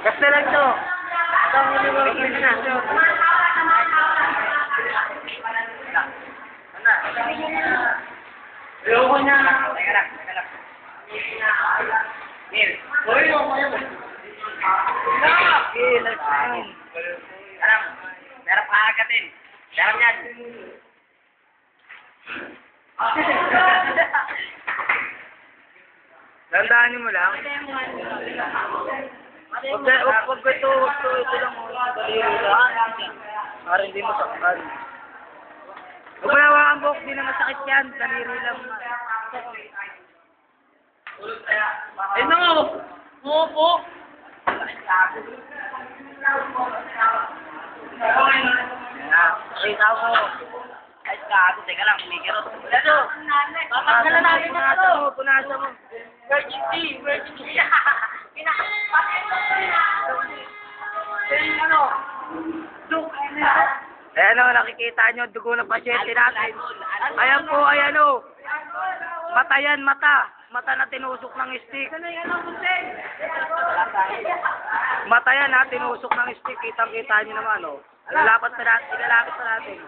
Basta lang to. Ito ang huli mo na. Ayoko niya. Teka lang. Neil. Hoy, ako kayo. Alam, meron pa agatin. Meron yan. Tandaan niyo mo lang. Huwag ito lang. Para hindi mo saktan. Huwag mo nawakan buhok, di na masakit yan. Daliri lang. Ayun na nga. Umupo. Nakita ko. Ay, kago. Teka lang, kumikirot. Lalo. Papagdala namin na ito. Punasa mo. Virgin tea. Ayan o, nakikita nyo, dugo ng pasyente natin. Ayan po, ayan o. Mata yan, mata. Mata na tinusok ng stick. Mata yan ha, tinusok ng stick. Kitang-kita nyo naman o. Ilalapit na natin.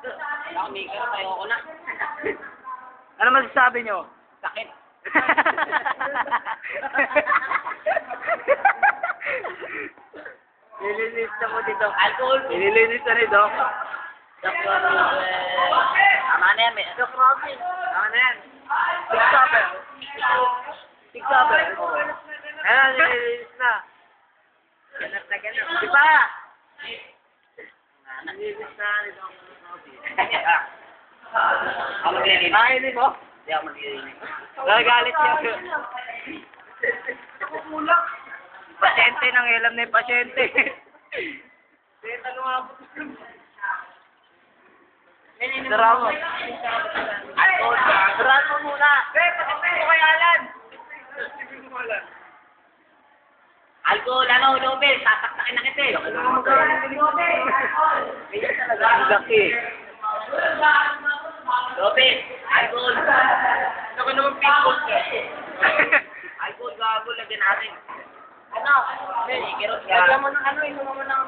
Nakamiga, ayoko na. Ano masasabi nyo? Sakit. Nilinis na mo dito. Alcohol. Nilinis na ni Doc. Tama na yan, Doc Robin. Tama na yan. Tig-cover. Ayan, nilinis na. Ganap na ganap. Di pa! Nilinis na ni Doc Robin. Ako maglilinis. Makinig mo? Hindi ako maglilinis. Nagagalit niya. Ako kulak. Pasyente, nang ilam na yung pasyente. Ano nga po? Sarap mo. Sarap mo muna. Pakipin mo kay Alan. Alcohol, Nobel. Sasaktakin na kita eh. Nobel, alcohol. Ganyan talaga. Laki. Nobel, alcohol. Ano ka naman pimpos ka? Alcohol, gago, lagyan natin. Ano? Ikirot ka. Lagyan mo ng inuman mo ng